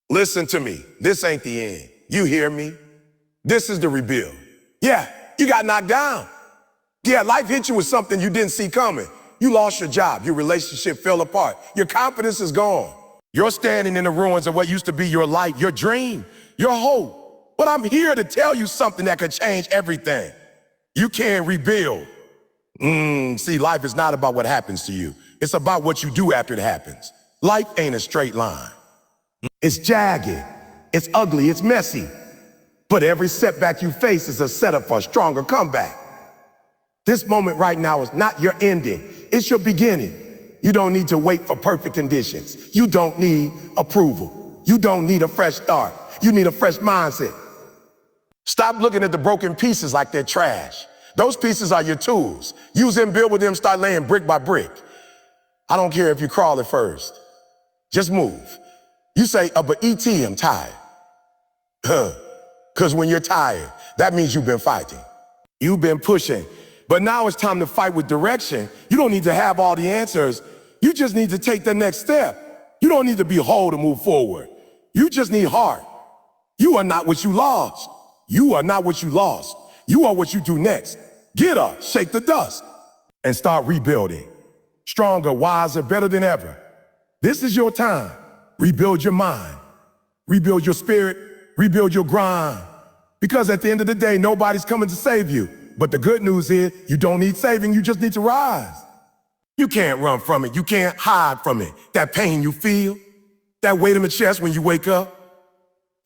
Listen to me. This ain't the end. You hear me? This is the rebuild. Yeah, you got knocked down. Yeah, life hit you with something you didn't see coming. You lost your job. Your relationship fell apart. Your confidence is gone. You're standing in the ruins of what used to be your life, your dream, your hope. But I'm here to tell you something that could change everything. You can rebuild. See, life is not about what happens to you. It's about what you do after it happens. Life ain't a straight line. It's jagged, it's ugly, it's messy. But every setback you face is a setup for a stronger comeback. This moment right now is not your ending, it's your beginning. You don't need to wait for perfect conditions. You don't need approval. You don't need a fresh start. You need a fresh mindset. Stop looking at the broken pieces like they're trash. Those pieces are your tools. Use them, build with them, start laying brick by brick. I don't care if you crawl at first. Just move. You say, but E.T., I'm tired. Because when you're tired, that means you've been fighting. You've been pushing. But now it's time to fight with direction. You don't need to have all the answers. You just need to take the next step. You don't need to be whole to move forward. You just need heart. You are not what you lost. You are not what you lost. You are what you do next. Get up, shake the dust, and start rebuilding. Stronger, wiser, better than ever. This is your time. Rebuild your mind. Rebuild your spirit. Rebuild your grind. Because at the end of the day, nobody's coming to save you. But the good news is you don't need saving, you just need to rise. You can't run from it. You can't hide from it. That pain you feel, that weight in the chest when you wake up,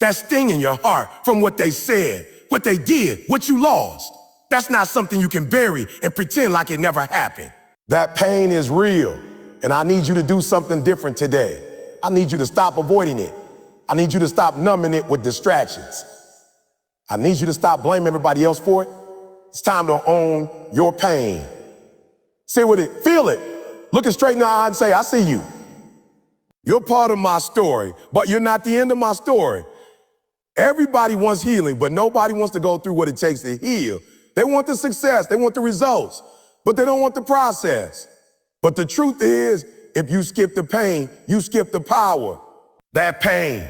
that sting in your heart from what they said, what they did, what you lost. That's not something you can bury and pretend like it never happened. That pain is real, and I need you to do something different today. I need you to stop avoiding it. I need you to stop numbing it with distractions. I need you to stop blaming everybody else for it. It's time to own your pain. Sit with it, feel it. Look it straight in the eye and say, I see you. You're part of my story, but you're not the end of my story. Everybody wants healing, but nobody wants to go through what it takes to heal. They want the success, they want the results, but they don't want the process. But the truth is, if you skip the pain, you skip the power. That pain,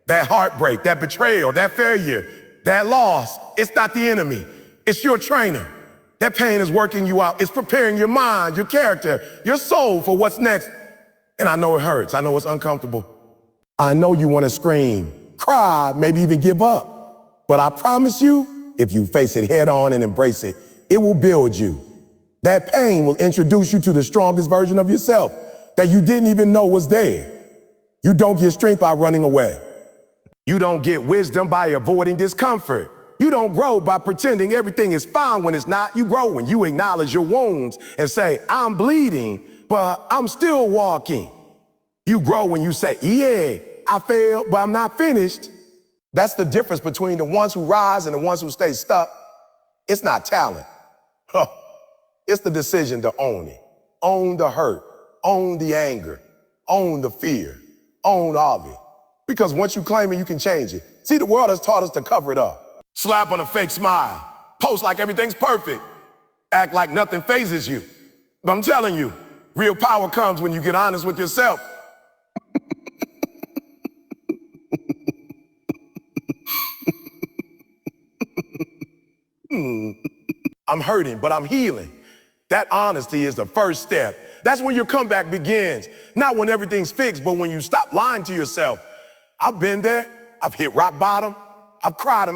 that heartbreak, that betrayal, that failure, that loss, it's not the enemy. It's your trainer. That pain is working you out. It's preparing your mind, your character, your soul for what's next. And I know it hurts. I know it's uncomfortable. I know you want to scream, cry, maybe even give up. But I promise you, if you face it head on and embrace it, it will build you. That pain will introduce you to the strongest version of yourself that you didn't even know was there. You don't get strength by running away. You don't get wisdom by avoiding discomfort. You don't grow by pretending everything is fine when it's not. You grow when you acknowledge your wounds and say, I'm bleeding, but I'm still walking. You grow when you say, yeah, I failed, but I'm not finished. That's the difference between the ones who rise and the ones who stay stuck. It's not talent. It's the decision to own it. Own the hurt, own the anger, own the fear, own all of it. Because once you claim it, you can change it. See, the world has taught us to cover it up. Slap on a fake smile, post like everything's perfect, act like nothing phases you. But I'm telling you, real power comes when you get honest with yourself. I'm hurting, but I'm healing. That honesty is the first step. That's when your comeback begins. Not when everything's fixed, but when you stop lying to yourself. I've been there. I've hit rock bottom. I've cried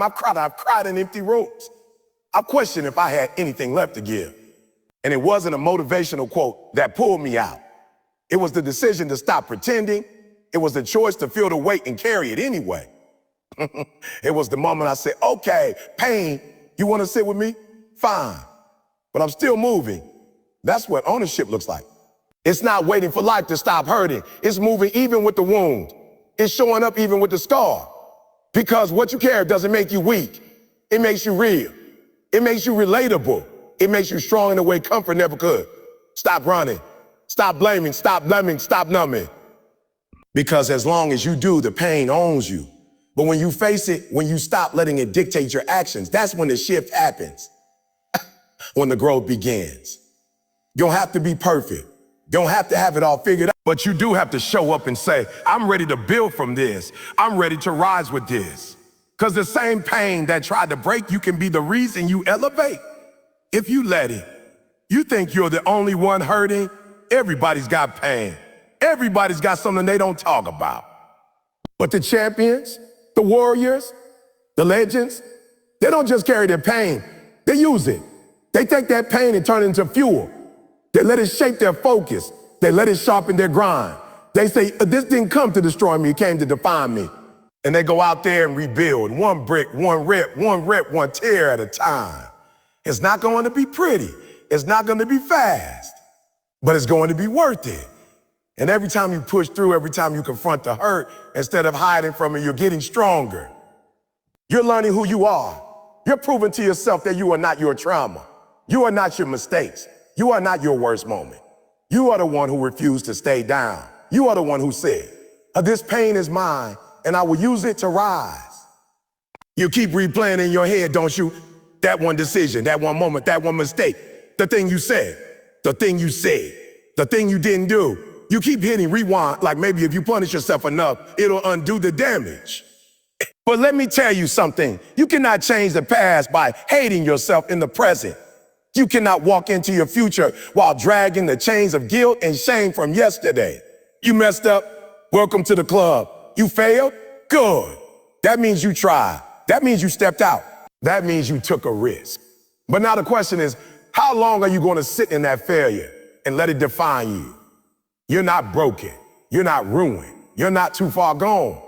in empty rooms. I've questioned if I had anything left to give. And it wasn't a motivational quote that pulled me out. It was the decision to stop pretending. It was the choice to feel the weight and carry it anyway. It was the moment I said, okay, pain, you want to sit with me? Fine. But I'm still moving. That's what ownership looks like. It's not waiting for life to stop hurting. It's moving even with the wound. It's showing up even with the scar. Because what you carry doesn't make you weak. It makes you real. It makes you relatable. It makes you strong in a way comfort never could. Stop running. Stop blaming. Stop numbing. Stop numbing. Because as long as you do, the pain owns you. But when you face it, when you stop letting it dictate your actions, that's when the shift happens. When the growth begins. You don't have to be perfect. Don't have to have it all figured out, but you do have to show up and say, I'm ready to build from this. I'm ready to rise with this. Because the same pain that tried to break you can be the reason you elevate. If you let it, you think you're the only one hurting. Everybody's got pain. Everybody's got something they don't talk about. But the champions, the warriors, the legends, they don't just carry their pain, they use it. They take that pain and turn it into fuel. They let it shape their focus. They let it sharpen their grind. They say, this didn't come to destroy me, it came to define me. And they go out there and rebuild, one brick, one rep, one tear at a time. It's not going to be pretty. It's not going to be fast, but it's going to be worth it. And every time you push through, every time you confront the hurt, instead of hiding from it, you're getting stronger. You're learning who you are. You're proving to yourself that you are not your trauma. You are not your mistakes. You are not your worst moment. You are the one who refused to stay down. You are the one who said, this pain is mine, and I will use it to rise. You keep replaying in your head, don't you? That one decision, that one moment, that one mistake, the thing you said, the thing you said, the thing you didn't do. You keep hitting rewind, like maybe if you punish yourself enough, it'll undo the damage. But let me tell you something. You cannot change the past by hating yourself in the present. You cannot walk into your future while dragging the chains of guilt and shame from yesterday. You messed up? Welcome to the club. You failed? Good. That means you tried. That means you stepped out. That means you took a risk. But now the question is, how long are you going to sit in that failure and let it define you? You're not broken. You're not ruined. You're not too far gone.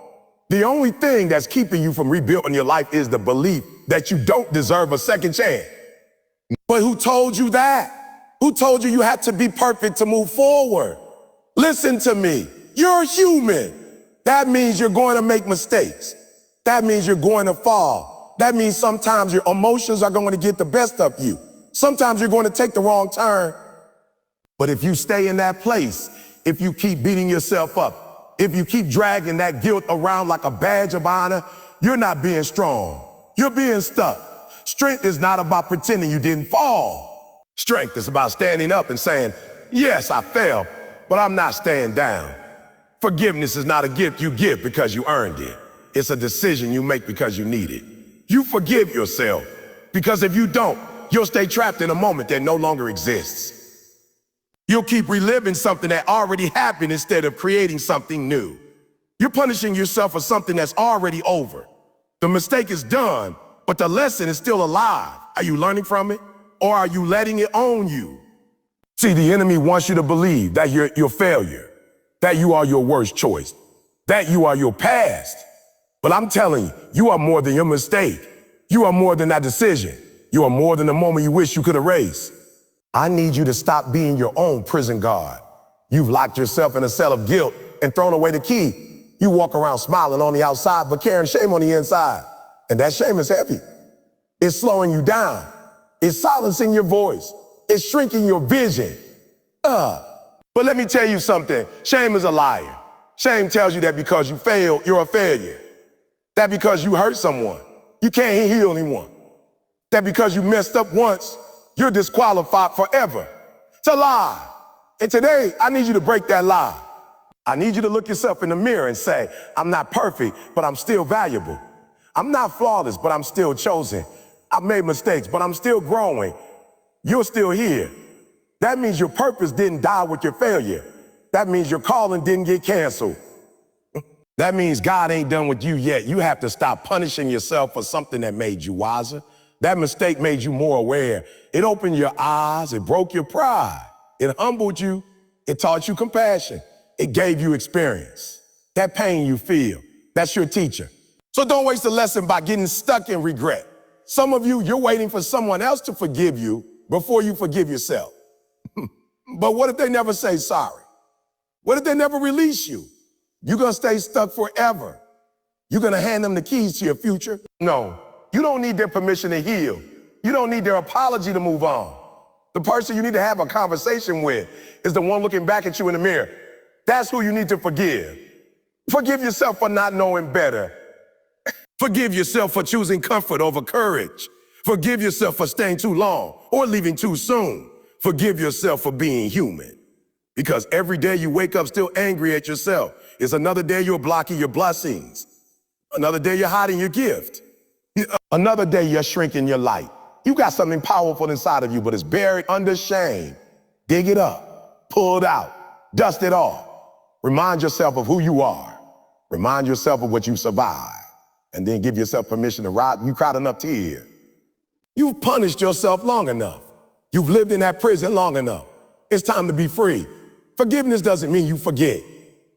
The only thing that's keeping you from rebuilding your life is the belief that you don't deserve a second chance. But who told you that? Who told you you had to be perfect to move forward? Listen to me. You're human. That means you're going to make mistakes. That means you're going to fall. That means sometimes your emotions are going to get the best of you. Sometimes you're going to take the wrong turn. But if you stay in that place, if you keep beating yourself up, if you keep dragging that guilt around like a badge of honor, you're not being strong. You're being stuck. Strength is not about pretending you didn't fall. Strength is about standing up and saying, yes, I fell, but I'm not staying down. Forgiveness is not a gift you give because you earned it. It's a decision you make because you need it. You forgive yourself because if you don't, you'll stay trapped in a moment that no longer exists. You'll keep reliving something that already happened instead of creating something new. You're punishing yourself for something that's already over. The mistake is done, but the lesson is still alive. Are you learning from it, or are you letting it own you? See, the enemy wants you to believe that you're your failure, that you are your worst choice, that you are your past. But I'm telling you, you are more than your mistake. You are more than that decision. You are more than the moment you wish you could erase. I need you to stop being your own prison guard. You've locked yourself in a cell of guilt and thrown away the key. You walk around smiling on the outside, but carrying shame on the inside. And that shame is heavy. It's slowing you down. It's silencing your voice. It's shrinking your vision. But let me tell you something. Shame is a liar. Shame tells you that because you failed, you're a failure. That because you hurt someone, you can't heal anyone. That because you messed up once, you're disqualified forever. It's a lie. And today, I need you to break that lie. I need you to look yourself in the mirror and say, I'm not perfect, but I'm still valuable. I'm not flawless, but I'm still chosen. I've made mistakes, but I'm still growing. You're still here. That means your purpose didn't die with your failure. That means your calling didn't get canceled. That means God ain't done with you yet. You have to stop punishing yourself for something that made you wiser. That mistake made you more aware. It opened your eyes. It broke your pride. It humbled you. It taught you compassion. It gave you experience. That pain you feel, that's your teacher. So don't waste a lesson by getting stuck in regret. Some of you, you're waiting for someone else to forgive you before you forgive yourself. But what if they never say sorry? What if they never release you? You're going to stay stuck forever. You're going to hand them the keys to your future? No. You don't need their permission to heal. You don't need their apology to move on. The person you need to have a conversation with is the one looking back at you in the mirror. That's who you need to forgive. Forgive yourself for not knowing better. Forgive yourself for choosing comfort over courage. Forgive yourself for staying too long or leaving too soon. Forgive yourself for being human. Because every day you wake up still angry at yourself. It's another day you're blocking your blessings. Another day you're hiding your gift. Another day you're shrinking your light. You got something powerful inside of you, but it's buried under shame. Dig it up, pull it out, dust it off. Remind yourself of who you are. Remind yourself of what you survived. And then give yourself permission to ride. You cried enough tears. You've punished yourself long enough. You've lived in that prison long enough. It's time to be free. Forgiveness doesn't mean you forget.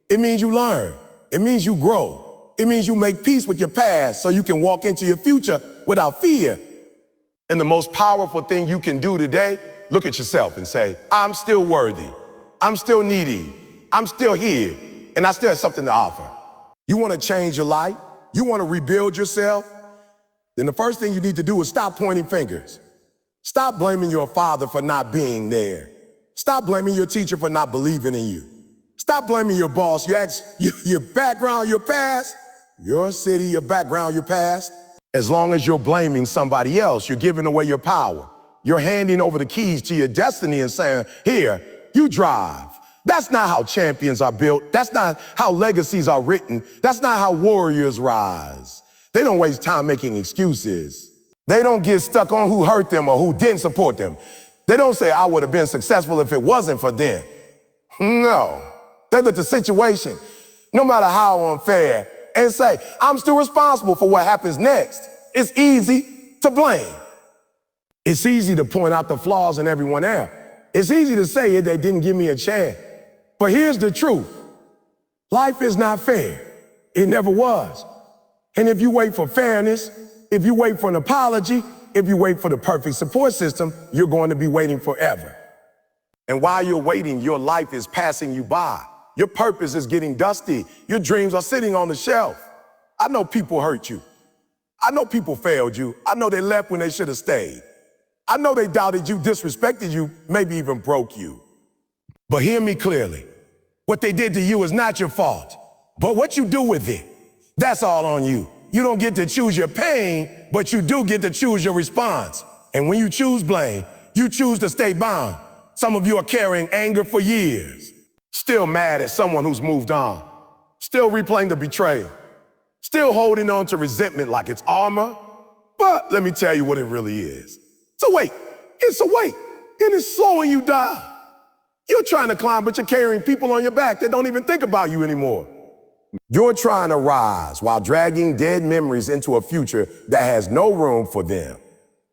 It means you learn. It means you grow. It means you make peace with your past so you can walk into your future without fear. And the most powerful thing you can do today, look at yourself and say, I'm still worthy. I'm still needy. I'm still here. And I still have something to offer. You want to change your life? You want to rebuild yourself? Then the first thing you need to do is stop pointing fingers. Stop blaming your father for not being there. Stop blaming your teacher for not believing in you. Stop blaming your boss, your background, your past, your city, your background, your past. As long as you're blaming somebody else, you're giving away your power. You're handing over the keys to your destiny and saying, here, you drive. That's not how champions are built. That's not how legacies are written. That's not how warriors rise. They don't waste time making excuses. They don't get stuck on who hurt them or who didn't support them. They don't say, I would have been successful if it wasn't for them. No. They look at the situation, no matter how unfair, and say, I'm still responsible for what happens next. It's easy to blame. It's easy to point out the flaws in everyone else. It's easy to say they didn't give me a chance. But here's the truth. Life is not fair. It never was. And if you wait for fairness, if you wait for an apology, if you wait for the perfect support system, you're going to be waiting forever. And while you're waiting, your life is passing you by. Your purpose is getting dusty. Your dreams are sitting on the shelf. I know people hurt you. I know people failed you. I know they left when they should have stayed. I know they doubted you, disrespected you, maybe even broke you. But hear me clearly. What they did to you is not your fault. But what you do with it, that's all on you. You don't get to choose your pain, but you do get to choose your response. And when you choose blame, you choose to stay bound. Some of you are carrying anger for years, still mad at someone who's moved on, still replaying the betrayal, still holding on to resentment like it's armor. But let me tell you what it really is. It's a weight. It's a weight, and it's slowing you down. You're trying to climb, but you're carrying people on your back that don't even think about you anymore. You're trying to rise while dragging dead memories into a future that has no room for them.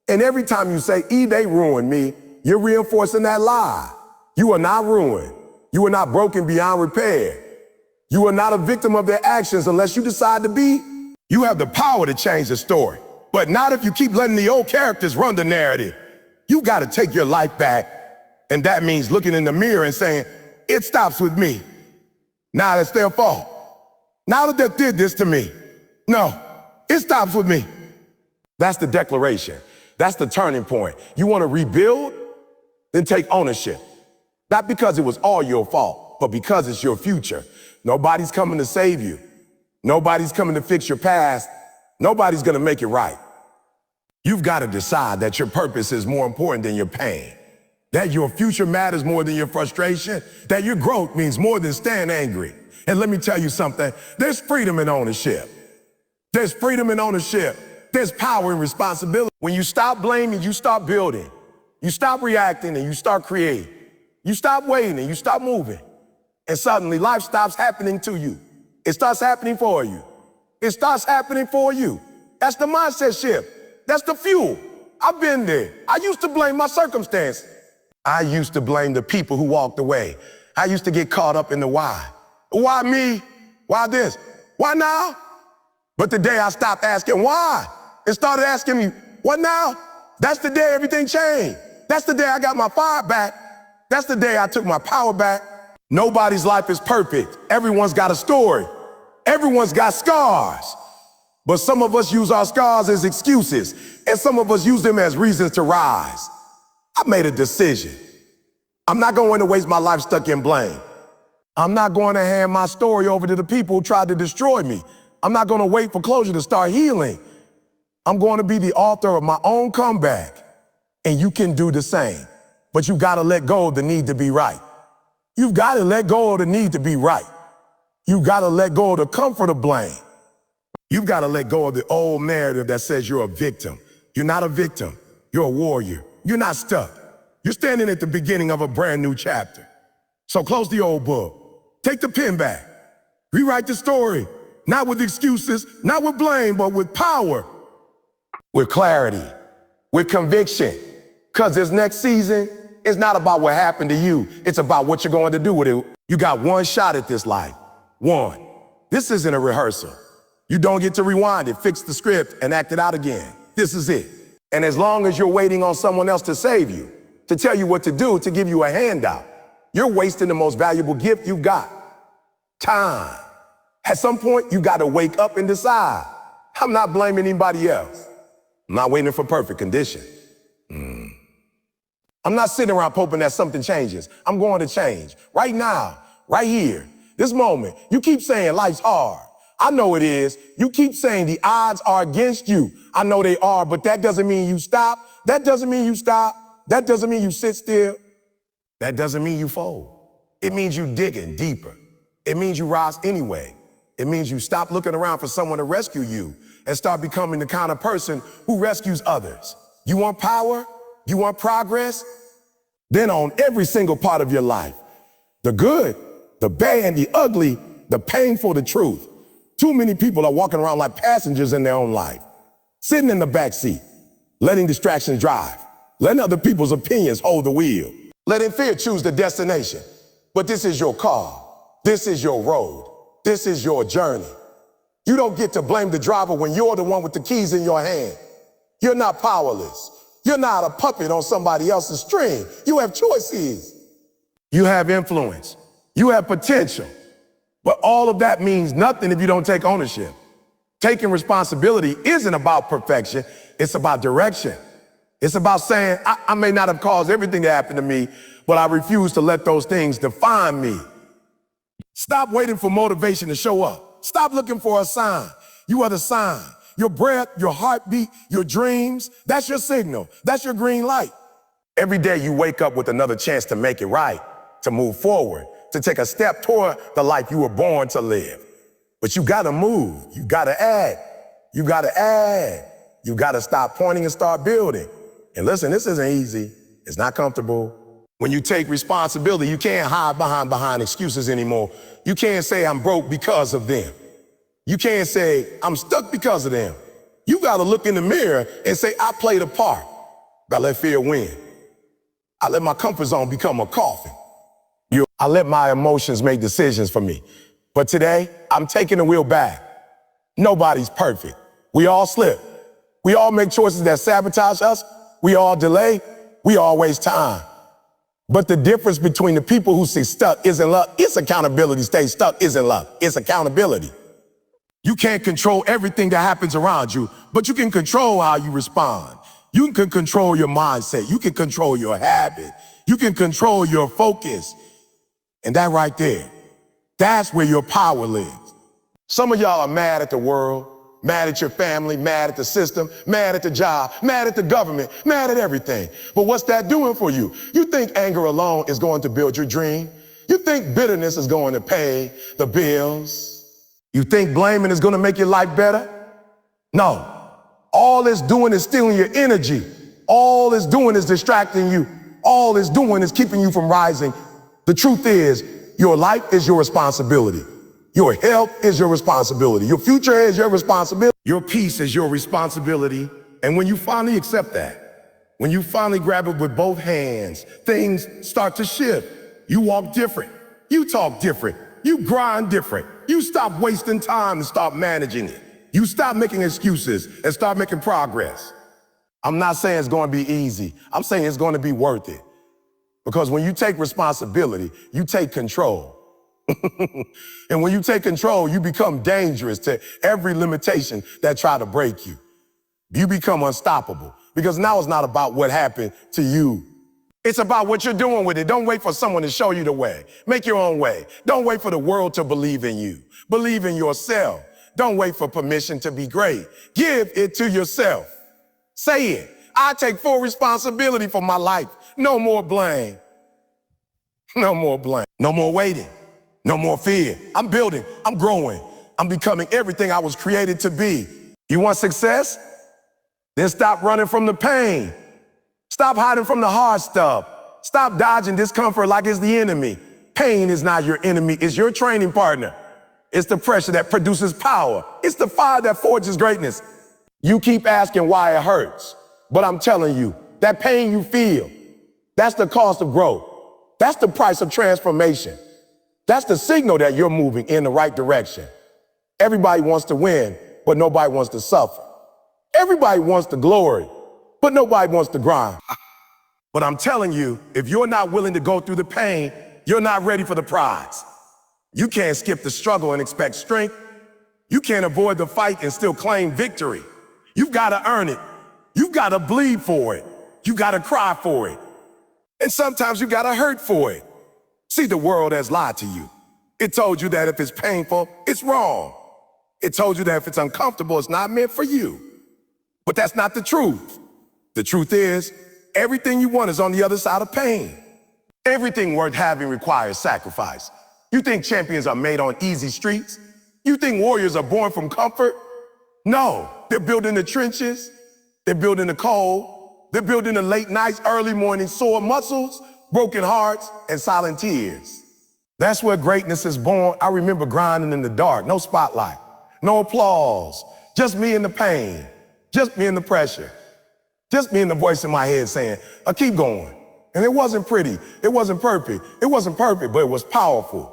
And every time you say, they ruined me, you're reinforcing that lie. You are not ruined. You are not broken beyond repair. You are not a victim of their actions unless you decide to be. You have the power to change the story, but not if you keep letting the old characters run the narrative. You got to take your life back, and that means looking in the mirror and saying, it stops with me. Now it's their fault. Now that they did this to me, no, it stops with me. That's the declaration. That's the turning point. You want to rebuild? Then take ownership. Not because it was all your fault, but because it's your future. Nobody's coming to save you. Nobody's coming to fix your past. Nobody's going to make it right. You've got to decide that your purpose is more important than your pain, that your future matters more than your frustration, that your growth means more than staying angry. And let me tell you something, there's freedom in ownership. There's freedom in ownership. There's power in responsibility. When you stop blaming, you start building. You stop reacting and you start creating. You stop waiting and you stop moving. And suddenly life stops happening to you. It starts happening for you. It starts happening for you. That's the mindset shift. That's the fuel. I've been there. I used to blame my circumstances. I used to blame the people who walked away. I used to get caught up in the why. Why me? Why this? Why now? But the day I stopped asking why and started asking me, what now? That's the day everything changed. That's the day I got my fire back. That's the day I took my power back. Nobody's life is perfect. Everyone's got a story. Everyone's got scars. But some of us use our scars as excuses, and some of us use them as reasons to rise. I made a decision. I'm not going to waste my life stuck in blame. I'm not going to hand my story over to the people who tried to destroy me. I'm not going to wait for closure to start healing. I'm going to be the author of my own comeback. And you can do the same. But you got to let go of the need to be right. You've got to let go of the need to be right. You've got to let go of the comfort of blame. You've got to let go of the old narrative that says you're a victim. You're not a victim. You're a warrior. You're not stuck. You're standing at the beginning of a brand new chapter. So close the old book. Take the pen back. Rewrite the story. Not with excuses, not with blame, but with power. With clarity. With conviction. Because this next season is not about what happened to you. It's about what you're going to do with it. You got one shot at this life. One. This isn't a rehearsal. You don't get to rewind it, fix the script, and act it out again. This is it. And as long as you're waiting on someone else to save you, to tell you what to do, to give you a handout, you're wasting the most valuable gift you've got. Time. At some point, you got to wake up and decide. I'm not blaming anybody else. I'm not waiting for perfect condition. I'm not sitting around hoping that something changes. I'm going to change. Right now, right here, this moment. You keep saying life's hard. I know it is. You keep saying the odds are against you. I know they are, but that doesn't mean you stop. That doesn't mean you stop. That doesn't mean you sit still. That doesn't mean you fold. It means you digging deeper. It means you rise anyway. It means you stop looking around for someone to rescue you and start becoming the kind of person who rescues others. You want power? You want progress? Then on every single part of your life, the good, the bad, and the ugly, the painful, the truth. Too many people are walking around like passengers in their own life, sitting in the back seat, letting distractions drive, letting other people's opinions hold the wheel, letting fear choose the destination. But this is your car. This is your road. This is your journey. You don't get to blame the driver when you're the one with the keys in your hand. You're not powerless. You're not a puppet on somebody else's string. You have choices. You have influence. You have potential. But all of that means nothing if you don't take ownership. Taking responsibility isn't about perfection. It's about direction. It's about saying, I may not have caused everything to happen to me, but I refuse to let those things define me. Stop waiting for motivation to show up. Stop looking for a sign. You are the sign. Your breath, your heartbeat, your dreams, that's your signal. That's your green light. Every day you wake up with another chance to make it right, to move forward, to take a step toward the life you were born to live. But you gotta move. You gotta add. You gotta add. You gotta stop pointing and start building. And listen, this isn't easy. It's not comfortable. When you take responsibility, you can't hide behind excuses anymore. You can't say I'm broke because of them. You can't say I'm stuck because of them. You gotta look in the mirror and say I played a part. I let fear win. I let my comfort zone become a coffin. I let my emotions make decisions for me. But today, I'm taking the wheel back. Nobody's perfect. We all slip. We all make choices that sabotage us. We all delay. We all waste time. But the difference between the people who stay stuck isn't luck. It's accountability. Stay stuck isn't luck. It's accountability. You can't control everything that happens around you, but you can control how you respond. You can control your mindset. You can control your habit. You can control your focus. And that right there, that's where your power lives. Some of y'all are mad at the world, mad at your family, mad at the system, mad at the job, mad at the government, mad at everything. But what's that doing for you? You think anger alone is going to build your dream? You think bitterness is going to pay the bills? You think blaming is going to make your life better? No. All it's doing is stealing your energy. All it's doing is distracting you. All it's doing is keeping you from rising. The truth is, your life is your responsibility. Your health is your responsibility. Your future is your responsibility. Your peace is your responsibility. And when you finally accept that, when you finally grab it with both hands, things start to shift. You walk different. You talk different. You grind different. You stop wasting time and start managing it. You stop making excuses and start making progress. I'm not saying it's going to be easy. I'm saying it's going to be worth it. Because when you take responsibility, you take control. And when you take control, you become dangerous to every limitation that try to break you. You become unstoppable. Because now it's not about what happened to you. It's about what you're doing with it. Don't wait for someone to show you the way. Make your own way. Don't wait for the world to believe in you. Believe in yourself. Don't wait for permission to be great. Give it to yourself. Say it. I take full responsibility for my life. No more blame. No more blame. No more waiting. No more fear. I'm building. I'm growing. I'm becoming everything I was created to be. You want success? Then stop running from the pain. Stop hiding from the hard stuff. Stop dodging discomfort like it's the enemy. Pain is not your enemy. It's your training partner. It's the pressure that produces power. It's the fire that forges greatness. You keep asking why it hurts. But I'm telling you, that pain you feel, that's the cost of growth. That's the price of transformation. That's the signal that you're moving in the right direction. Everybody wants to win, but nobody wants to suffer. Everybody wants the glory, but nobody wants to grind. But I'm telling you, if you're not willing to go through the pain, you're not ready for the prize. You can't skip the struggle and expect strength. You can't avoid the fight and still claim victory. You've got to earn it. You've got to bleed for it. You got to cry for it. And sometimes you got to hurt for it. See, the world has lied to you. It told you that if it's painful, it's wrong. It told you that if it's uncomfortable, it's not meant for you. But that's not the truth. The truth is, everything you want is on the other side of pain. Everything worth having requires sacrifice. You think champions are made on easy streets? You think warriors are born from comfort? No, they're built in the trenches. They're built in the cold. They're built in the late nights, early mornings, sore muscles, broken hearts, and silent tears. That's where greatness is born. I remember grinding in the dark, no spotlight, no applause, just me and the pain, just me and the pressure, just me and the voice in my head saying, keep going. And it wasn't pretty, it wasn't perfect, but it was powerful.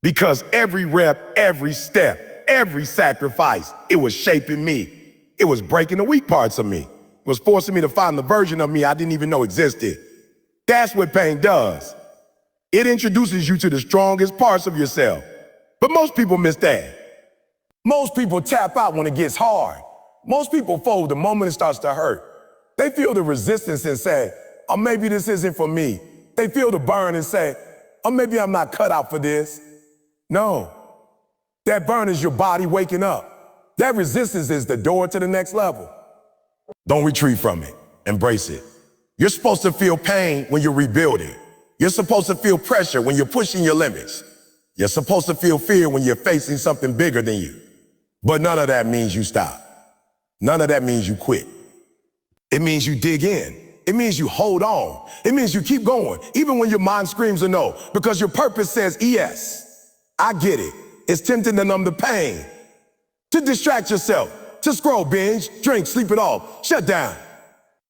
Because every rep, every step, every sacrifice, it was shaping me. It was breaking the weak parts of me. It was forcing me to find the version of me I didn't even know existed. That's what pain does. It introduces you to the strongest parts of yourself. But most people miss that. Most people tap out when it gets hard. Most people fold the moment it starts to hurt. They feel the resistance and say, oh, maybe this isn't for me. They feel the burn and say, oh, maybe I'm not cut out for this. No, that burn is your body waking up. That resistance is the door to the next level. Don't retreat from it. Embrace it. You're supposed to feel pain when you're rebuilding. You're supposed to feel pressure when you're pushing your limits. You're supposed to feel fear when you're facing something bigger than you. But none of that means you stop. None of that means you quit. It means you dig in. It means you hold on. It means you keep going, even when your mind screams a no, because your purpose says yes. I get it. It's tempting to numb the pain, to distract yourself, to scroll, binge, drink, sleep it off, shut down.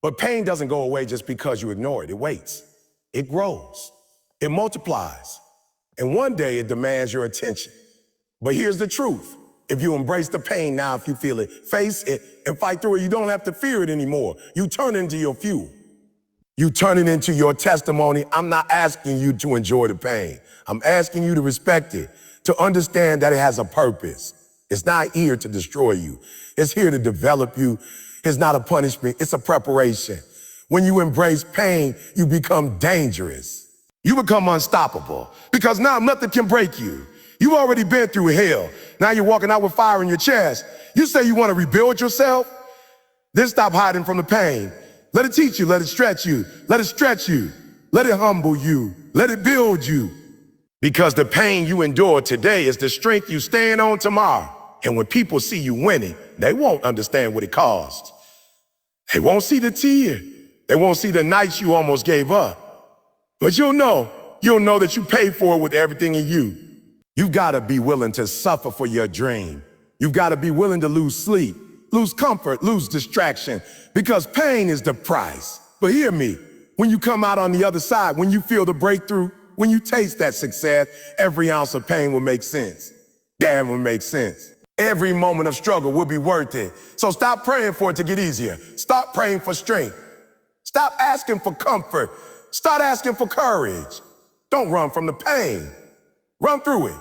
But pain doesn't go away just because you ignore it. It waits. It grows. It multiplies. And one day it demands your attention. But here's the truth. If you embrace the pain now, if you feel it, face it and fight through it, you don't have to fear it anymore. You turn it into your fuel. You turn it into your testimony. I'm not asking you to enjoy the pain. I'm asking you to respect it, to understand that it has a purpose. It's not here to destroy you. It's here to develop you. It's not a punishment. It's a preparation. When you embrace pain, you become dangerous. You become unstoppable because now nothing can break you. You've already been through hell. Now you're walking out with fire in your chest. You say you want to rebuild yourself? Then stop hiding from the pain. Let it teach you. Let it stretch you. Let it stretch you. Let it humble you. Let it build you. Because the pain you endure today is the strength you stand on tomorrow. And when people see you winning, they won't understand what it cost. They won't see the tear. They won't see the nights you almost gave up. But you'll know that you paid for it with everything in you. You've got to be willing to suffer for your dream. You've got to be willing to lose sleep, lose comfort, lose distraction, because pain is the price. But hear me, when you come out on the other side, when you feel the breakthrough, when you taste that success, every ounce of pain will make sense. Damn, will make sense. Every moment of struggle will be worth it. So stop praying for it to get easier. Stop praying for strength. Stop asking for comfort. Start asking for courage. Don't run from the pain. Run through it.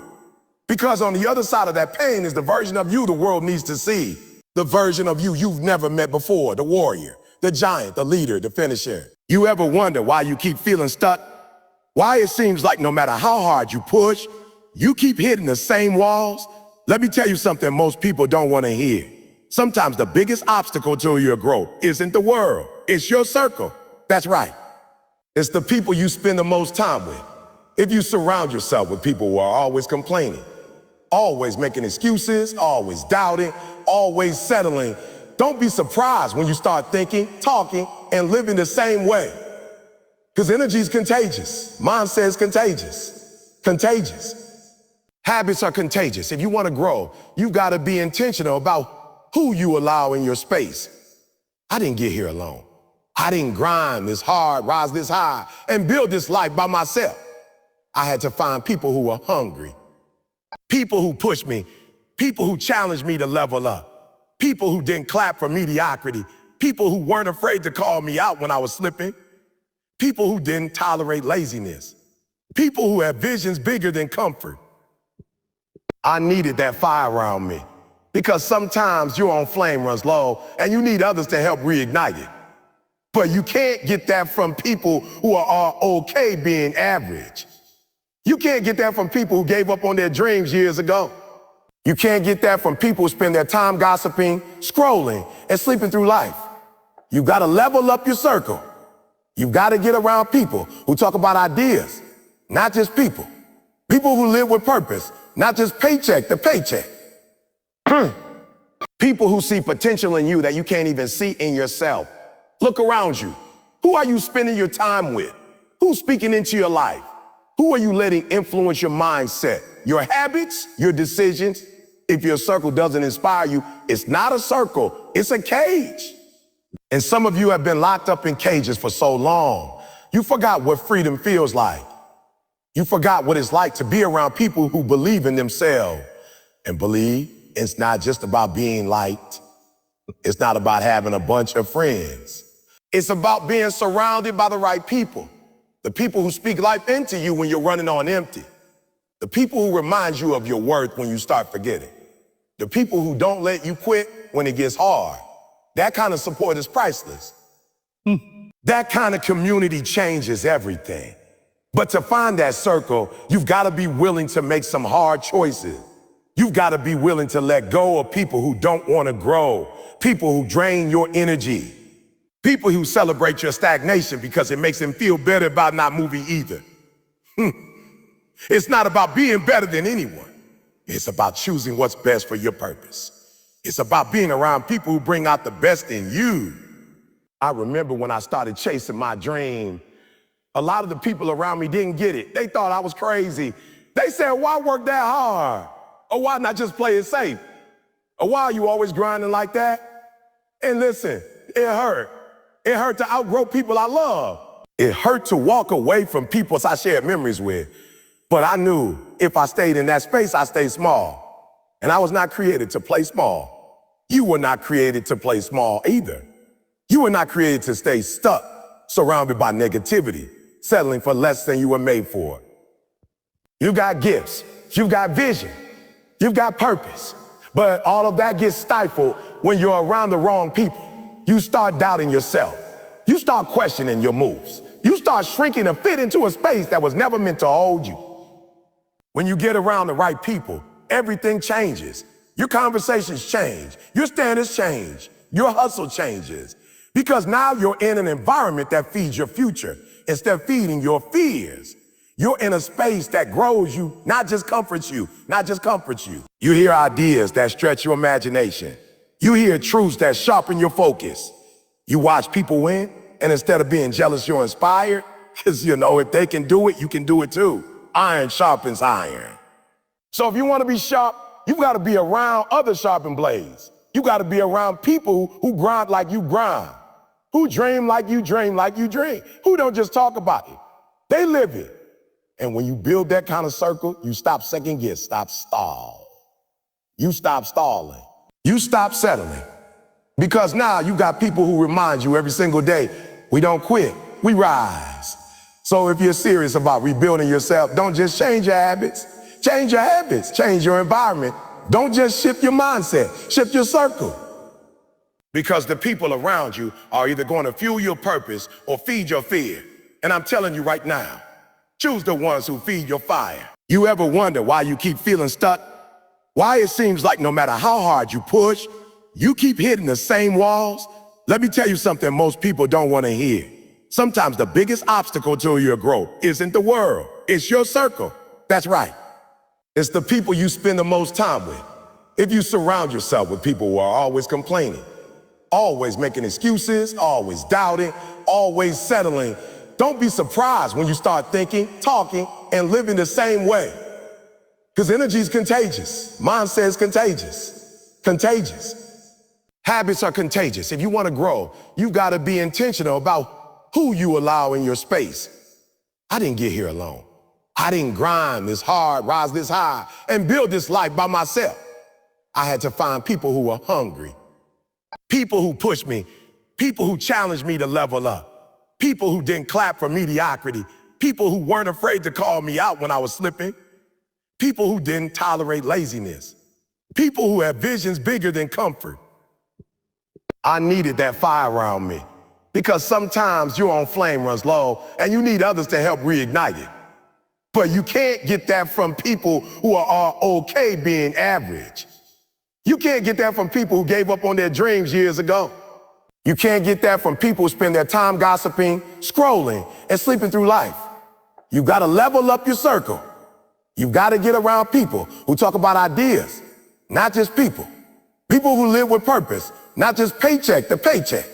Because on the other side of that pain is the version of you the world needs to see. The version of you you've never met before, the warrior, the giant, the leader, the finisher. You ever wonder why you keep feeling stuck? Why it seems like no matter how hard you push, you keep hitting the same walls? Let me tell you something most people don't want to hear. Sometimes the biggest obstacle to your growth isn't the world, it's your circle. That's right. It's the people you spend the most time with. If you surround yourself with people who are always complaining, always making excuses, always doubting, always settling, don't be surprised when you start thinking, talking, and living the same way. Because energy is contagious. Mindset is contagious. Contagious. Habits are contagious. If you want to grow, you've got to be intentional about who you allow in your space. I didn't get here alone. I didn't grind this hard, rise this high, and build this life by myself. I had to find people who were hungry, people who pushed me, people who challenged me to level up, people who didn't clap for mediocrity, people who weren't afraid to call me out when I was slipping, people who didn't tolerate laziness, people who had visions bigger than comfort. I needed that fire around me because sometimes your own flame runs low and you need others to help reignite it. But you can't get that from people who are okay being average. You can't get that from people who gave up on their dreams years ago. You can't get that from people who spend their time gossiping, scrolling, and sleeping through life. You've got to level up your circle. You've got to get around people who talk about ideas, not just people. People who live with purpose, not just paycheck to paycheck. People who see potential in you that you can't even see in yourself. Look around you. Who are you spending your time with? Who's speaking into your life? Who are you letting influence your mindset, your habits, your decisions? If your circle doesn't inspire you, it's not a circle, it's a cage. And some of you have been locked up in cages for so long, you forgot what freedom feels like. You forgot what it's like to be around people who believe in themselves and believe it's not just about being liked. It's not about having a bunch of friends. It's about being surrounded by the right people. The people who speak life into you when you're running on empty. The people who remind you of your worth when you start forgetting. The people who don't let you quit when it gets hard. That kind of support is priceless. That kind of community changes everything. But to find that circle, you've got to be willing to make some hard choices. You've got to be willing to let go of people who don't want to grow, people who drain your energy, people who celebrate your stagnation because it makes them feel better about not moving either. It's not about being better than anyone. It's about choosing what's best for your purpose. It's about being around people who bring out the best in you. I remember when I started chasing my dream, a lot of the people around me didn't get it. They thought I was crazy. They said, why work that hard? Or why not just play it safe? Or why are you always grinding like that? And listen, it hurt. It hurt to outgrow people I love. It hurt to walk away from people I shared memories with. But I knew if I stayed in that space, I stayed small. And I was not created to play small. You were not created to play small either. You were not created to stay stuck, surrounded by negativity, settling for less than you were made for. You got gifts, you've got vision, you've got purpose, but all of that gets stifled when you're around the wrong people. You start doubting yourself. You start questioning your moves. You start shrinking to fit into a space that was never meant to hold you. When you get around the right people, everything changes. Your conversations change. Your standards change. Your hustle changes. Because now you're in an environment that feeds your future instead of feeding your fears. You're in a space that grows you, not just comforts you, not just comforts you. You hear ideas that stretch your imagination. You hear truths that sharpen your focus. You watch people win, and instead of being jealous, you're inspired. Because, if they can do it, you can do it too. Iron sharpens iron. So if you want to be sharp, you've got to be around other sharpened blades. You got to be around people who grind like you grind, who dream like you dream, who don't just talk about it. They live it. And when you build that kind of circle, you stop second guess, stop stall. You stop stalling. You stop settling. Because now you got people who remind you every single day, we don't quit, we rise. So if you're serious about rebuilding yourself, don't just change your habits. Change your habits, change your environment. Don't just shift your mindset, shift your circle. Because the people around you are either going to fuel your purpose or feed your fear. And I'm telling you right now, choose the ones who feed your fire. You ever wonder why you keep feeling stuck? Why it seems like no matter how hard you push, you keep hitting the same walls? Let me tell you something most people don't want to hear. Sometimes the biggest obstacle to your growth isn't the world. It's your circle. That's right. It's the people you spend the most time with. If you surround yourself with people who are always complaining, always making excuses, always doubting, always settling, don't be surprised when you start thinking, talking, and living the same way. Because energy is contagious. Mindset is contagious. Contagious. Habits are contagious. If you want to grow, you've got to be intentional about who you allow in your space. I didn't get here alone. I didn't grind this hard, rise this high, and build this life by myself. I had to find people who were hungry, people who pushed me, people who challenged me to level up, people who didn't clap for mediocrity, people who weren't afraid to call me out when I was slipping, people who didn't tolerate laziness, people who had visions bigger than comfort. I needed that fire around me because sometimes your own flame runs low and you need others to help reignite it. But you can't get that from people who are okay being average. You can't get that from people who gave up on their dreams years ago. You can't get that from people who spend their time gossiping, scrolling, and sleeping through life. You've got to level up your circle. You've got to get around people who talk about ideas, not just people. People who live with purpose, not just paycheck to paycheck.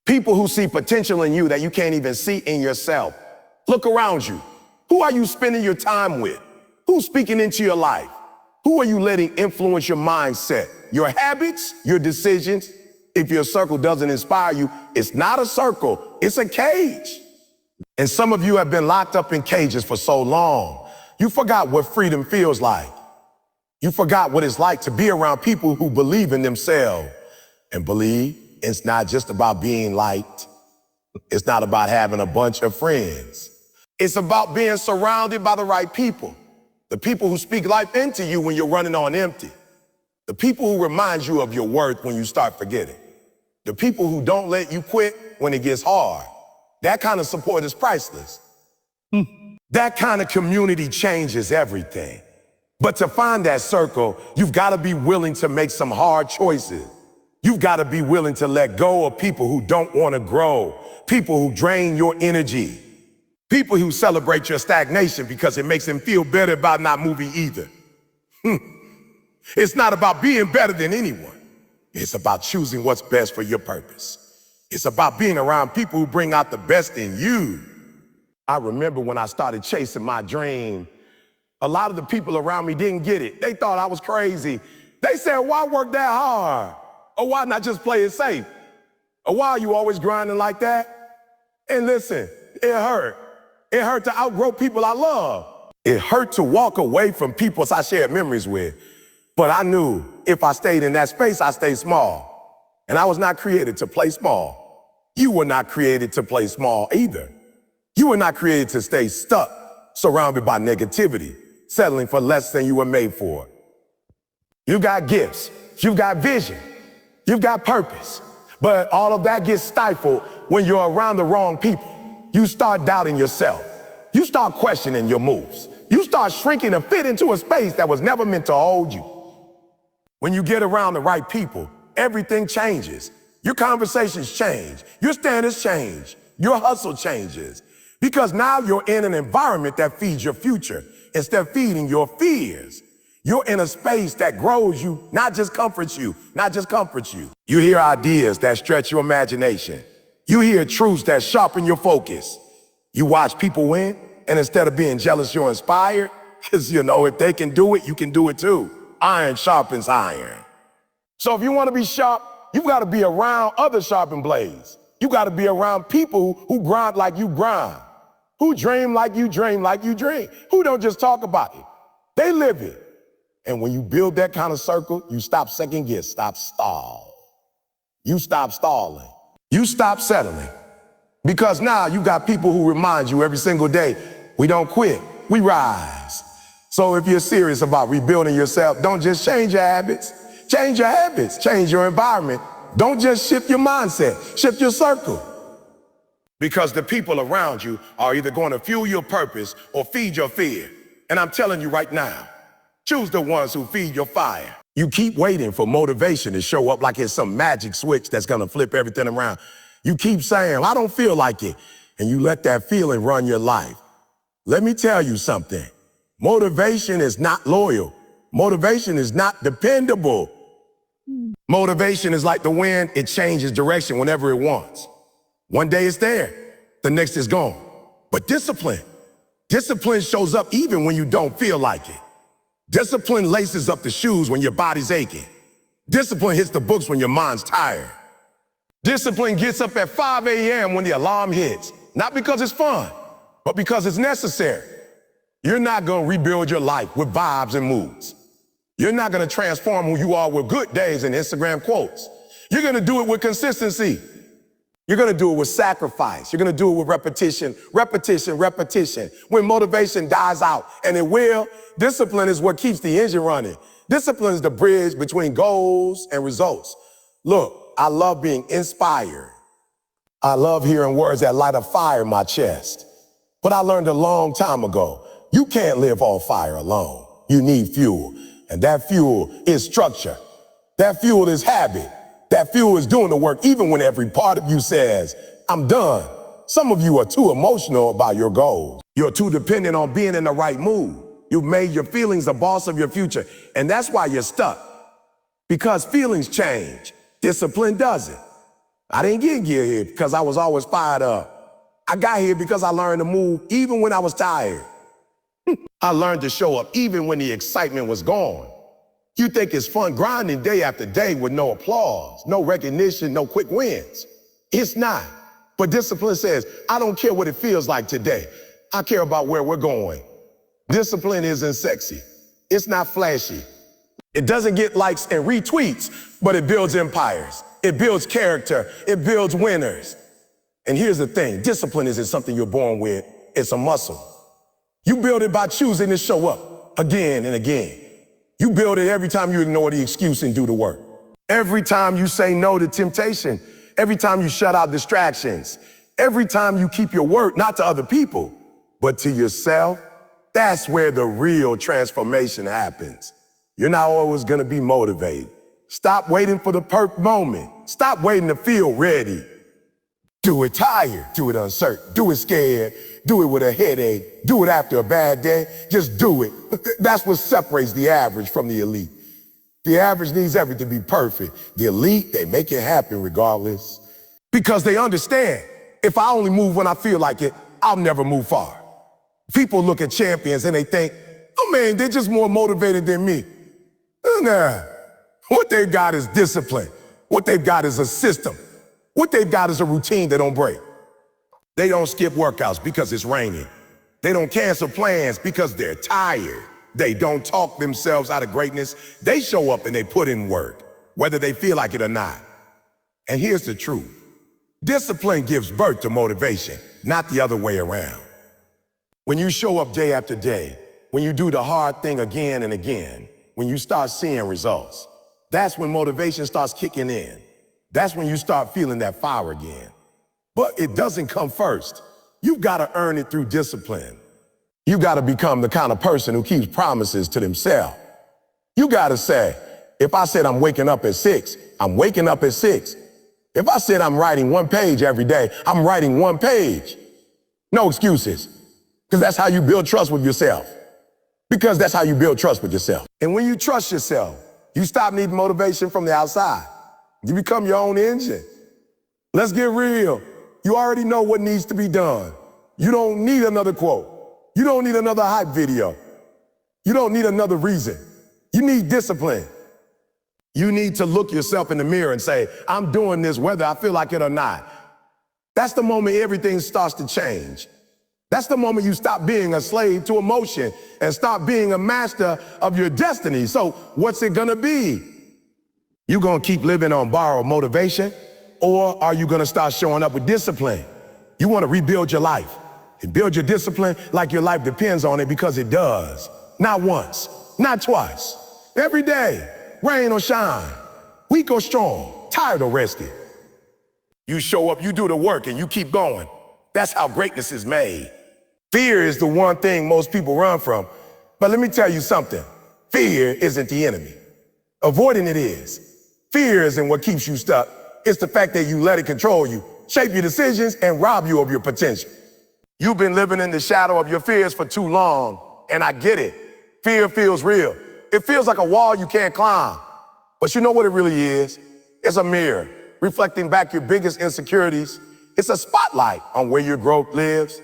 People who see potential in you that you can't even see in yourself. Look around you. Who are you spending your time with? Who's speaking into your life? Who are you letting influence your mindset, your habits, your decisions? If your circle doesn't inspire you, it's not a circle, it's a cage. And some of you have been locked up in cages for so long. You forgot what freedom feels like. You forgot what it's like to be around people who believe in themselves and believe it's not just about being liked. It's not about having a bunch of friends. It's about being surrounded by the right people. The people who speak life into you when you're running on empty. The people who remind you of your worth when you start forgetting. The people who don't let you quit when it gets hard. That kind of support is priceless. That kind of community changes everything. But to find that circle, you've got to be willing to make some hard choices. You've got to be willing to let go of people who don't want to grow, people who drain your energy, people who celebrate your stagnation because it makes them feel better about not moving either. It's not about being better than anyone. It's about choosing what's best for your purpose. It's about being around people who bring out the best in you. I remember when I started chasing my dream, a lot of the people around me didn't get it. They thought I was crazy. They said, why work that hard? Or why not just play it safe? Or why are you always grinding like that? And listen, it hurt. It hurt to outgrow people I love. It hurt to walk away from people I shared memories with. But I knew if I stayed in that space, I stayed small. And I was not created to play small. You were not created to play small either. You were not created to stay stuck, surrounded by negativity, settling for less than you were made for. You got gifts, you've got vision, you've got purpose, but all of that gets stifled when you're around the wrong people. You start doubting yourself. You start questioning your moves. You start shrinking to fit into a space that was never meant to hold you. When you get around the right people, everything changes. Your conversations change. Your standards change. Your hustle changes. Because now you're in an environment that feeds your future instead of feeding your fears. You're in a space that grows you, not just comforts you, not just comforts you. You hear ideas that stretch your imagination. You hear truths that sharpen your focus. You watch people win, and instead of being jealous, you're inspired. Because, if they can do it, you can do it too. Iron sharpens iron. So if you want to be sharp, you got to be around other sharpened blades. You got to be around people who grind like you grind, who dream like you dream, who don't just talk about it. They live it. And when you build that kind of circle, you stop second guess, stop stall. You stop stalling. You stop settling. Because now you got people who remind you every single day, we don't quit, we rise. So if you're serious about rebuilding yourself, don't just change your habits. Change your habits, change your environment. Don't just shift your mindset, shift your circle. Because the people around you are either going to fuel your purpose or feed your fear. And I'm telling you right now, choose the ones who feed your fire. You keep waiting for motivation to show up like it's some magic switch that's gonna flip everything around. You keep saying, I don't feel like it. And you let that feeling run your life. Let me tell you something. Motivation is not loyal. Motivation is not dependable. Motivation is like the wind. It changes direction whenever it wants. One day it's there, the next is gone. But discipline shows up even when you don't feel like it. Discipline laces up the shoes when your body's aching. Discipline hits the books when your mind's tired. Discipline gets up at 5 a.m. when the alarm hits, not because it's fun, but because it's necessary. You're not gonna rebuild your life with vibes and moods. You're not gonna transform who you are with good days and Instagram quotes. You're gonna do it with consistency. You're gonna do it with sacrifice. You're gonna do it with repetition. When motivation dies out, and it will, discipline is what keeps the engine running. Discipline is the bridge between goals and results. Look, I love being inspired. I love hearing words that light a fire in my chest. But I learned a long time ago, you can't live on fire alone. You need fuel. And that fuel is structure. That fuel is habit. That fuel is doing the work even when every part of you says, I'm done. Some of you are too emotional about your goals. You're too dependent on being in the right mood. You've made your feelings the boss of your future. And that's why you're stuck. Because feelings change. Discipline doesn't. I didn't get here because I was always fired up. I got here because I learned to move even when I was tired. I learned to show up even when the excitement was gone. You think it's fun grinding day after day with no applause, no recognition, no quick wins. It's not. But discipline says, I don't care what it feels like today. I care about where we're going. Discipline isn't sexy. It's not flashy. It doesn't get likes and retweets, but it builds empires. It builds character. It builds winners. And here's the thing, discipline isn't something you're born with. It's a muscle. You build it by choosing to show up again and again. You build it every time you ignore the excuse and do the work. Every time you say no to temptation. Every time you shut out distractions. Every time you keep your word, not to other people, but to yourself. That's where the real transformation happens. You're not always gonna be motivated. Stop waiting for the perfect moment. Stop waiting to feel ready. Do it tired, do it uncertain, do it scared, do it with a headache, do it after a bad day, just do it. That's what separates the average from the elite. The average needs everything to be perfect. The elite, they make it happen regardless. Because they understand, if I only move when I feel like it, I'll never move far. People look at champions and they think, oh man, they're just more motivated than me. Nah, what they've got is discipline. What they've got is a system. What they've got is a routine that don't break. They don't skip workouts because it's raining. They don't cancel plans because they're tired. They don't talk themselves out of greatness. They show up and they put in work, whether they feel like it or not. And here's the truth. Discipline gives birth to motivation, not the other way around. When you show up day after day, when you do the hard thing again and again, when you start seeing results, that's when motivation starts kicking in. That's when you start feeling that fire again. But it doesn't come first. You've got to earn it through discipline. You got to become the kind of person who keeps promises to themselves. You got to say, if I said I'm waking up at 6, I'm waking up at 6. If I said I'm writing one page every day, I'm writing one page. No excuses. Because that's how you build trust with yourself. Because that's how you build trust with yourself. And when you trust yourself, you stop needing motivation from the outside. You become your own engine. Let's get real. You already know what needs to be done. You don't need another quote. You don't need another hype video. You don't need another reason. You need discipline. You need to look yourself in the mirror and say, I'm doing this whether I feel like it or not. That's the moment everything starts to change. That's the moment you stop being a slave to emotion and start being a master of your destiny. So what's it gonna be? You gonna keep living on borrowed motivation, or are you gonna start showing up with discipline? You wanna rebuild your life and build your discipline like your life depends on it, because it does. Not once, not twice, every day, rain or shine, weak or strong, tired or rested. You show up, you do the work, and you keep going. That's how greatness is made. Fear is the one thing most people run from. But let me tell you something. Fear isn't the enemy. Avoiding it is. Fear isn't what keeps you stuck. It's the fact that you let it control you, shape your decisions, and rob you of your potential. You've been living in the shadow of your fears for too long, and I get it. Fear feels real. It feels like a wall you can't climb. But you know what it really is? It's a mirror, reflecting back your biggest insecurities. It's a spotlight on where your growth lives.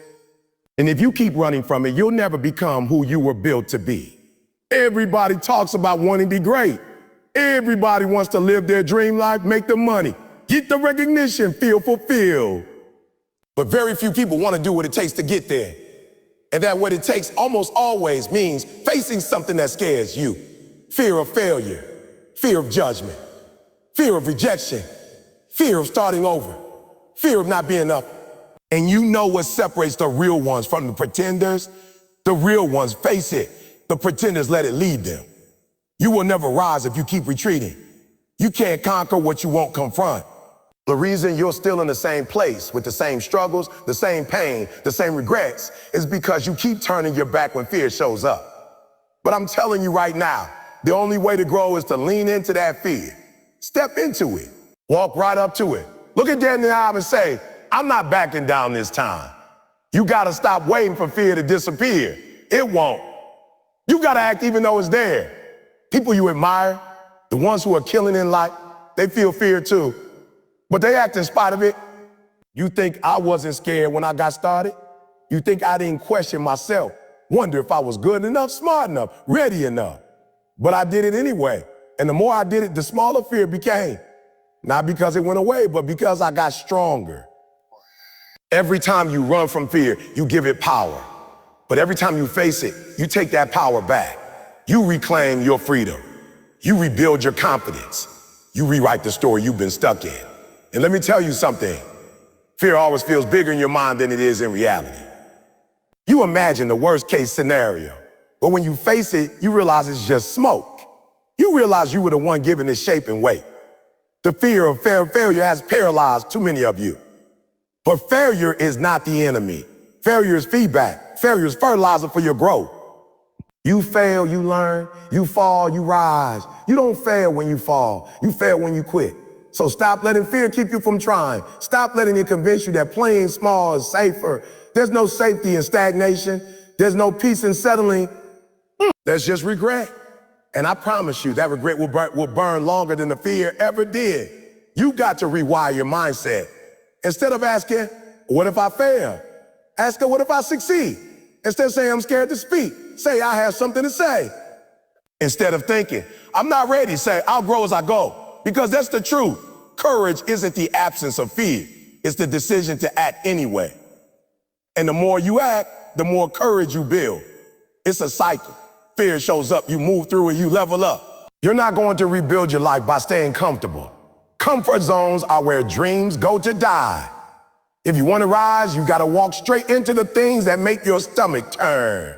And if you keep running from it, you'll never become who you were built to be. Everybody talks about wanting to be great. Everybody wants to live their dream life, make the money, get the recognition, feel fulfilled. But very few people want to do what it takes to get there. And that what it takes almost always means facing something that scares you. Fear of failure, fear of judgment, fear of rejection, fear of starting over, fear of not being enough. And you know what separates the real ones from the pretenders? The real ones face it. The pretenders let it lead them. You will never rise if you keep retreating. You can't conquer what you won't confront. The reason you're still in the same place with the same struggles, the same pain, the same regrets is because you keep turning your back when fear shows up. But I'm telling you right now, the only way to grow is to lean into that fear. Step into it. Walk right up to it. Look it dead in the eye and say, I'm not backing down this time. You gotta stop waiting for fear to disappear. It won't. You gotta act even though it's there. People you admire, the ones who are killing in life, they feel fear too. But they act in spite of it. You think I wasn't scared when I got started? You think I didn't question myself, wonder if I was good enough, smart enough, ready enough? But I did it anyway. And the more I did it, the smaller fear became. Not because it went away, but because I got stronger. Every time you run from fear, you give it power. But every time you face it, you take that power back. You reclaim your freedom. You rebuild your confidence. You rewrite the story you've been stuck in. And let me tell you something. Fear always feels bigger in your mind than it is in reality. You imagine the worst case scenario, but when you face it, you realize it's just smoke. You realize you were the one giving it shape and weight. The fear of failure has paralyzed too many of you. But failure is not the enemy. Failure is feedback. Failure is fertilizer for your growth. You fail, you learn. You fall, you rise. You don't fail when you fall. You fail when you quit. So stop letting fear keep you from trying. Stop letting it convince you that playing small is safer. There's no safety in stagnation. There's no peace in settling. There's just regret. And I promise you that regret will burn longer than the fear ever did. You got to rewire your mindset. Instead of asking, what if I fail? Ask her, what if I succeed? Instead of saying, I'm scared to speak, say, I have something to say. Instead of thinking, I'm not ready, say, I'll grow as I go. Because that's the truth. Courage isn't the absence of fear. It's the decision to act anyway. And the more you act, the more courage you build. It's a cycle. Fear shows up, you move through it, you level up. You're not going to rebuild your life by staying comfortable. Comfort zones are where dreams go to die. If you want to rise, you got to walk straight into the things that make your stomach turn.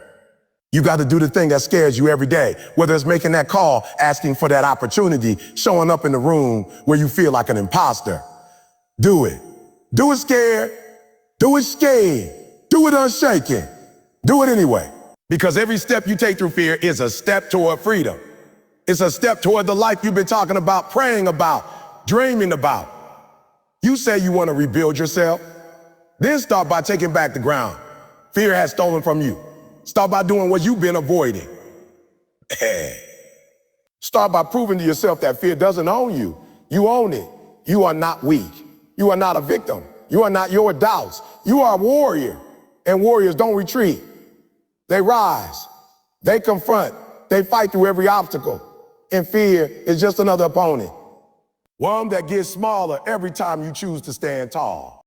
You got to do the thing that scares you every day, whether it's making that call, asking for that opportunity, showing up in the room where you feel like an imposter. Do it. Do it scared. Do it scared. Do it unshaken. Do it anyway. Because every step you take through fear is a step toward freedom. It's a step toward the life you've been talking about, praying about, dreaming about. You say you want to rebuild yourself. Then start by taking back the ground fear has stolen from you. Start by doing what you've been avoiding. Start by proving to yourself that fear doesn't own you. You own it. You are not weak. You are not a victim. You are not your doubts. You are a warrior. And warriors don't retreat. They rise. They confront. They fight through every obstacle. And fear is just another opponent. One that gets smaller every time you choose to stand tall.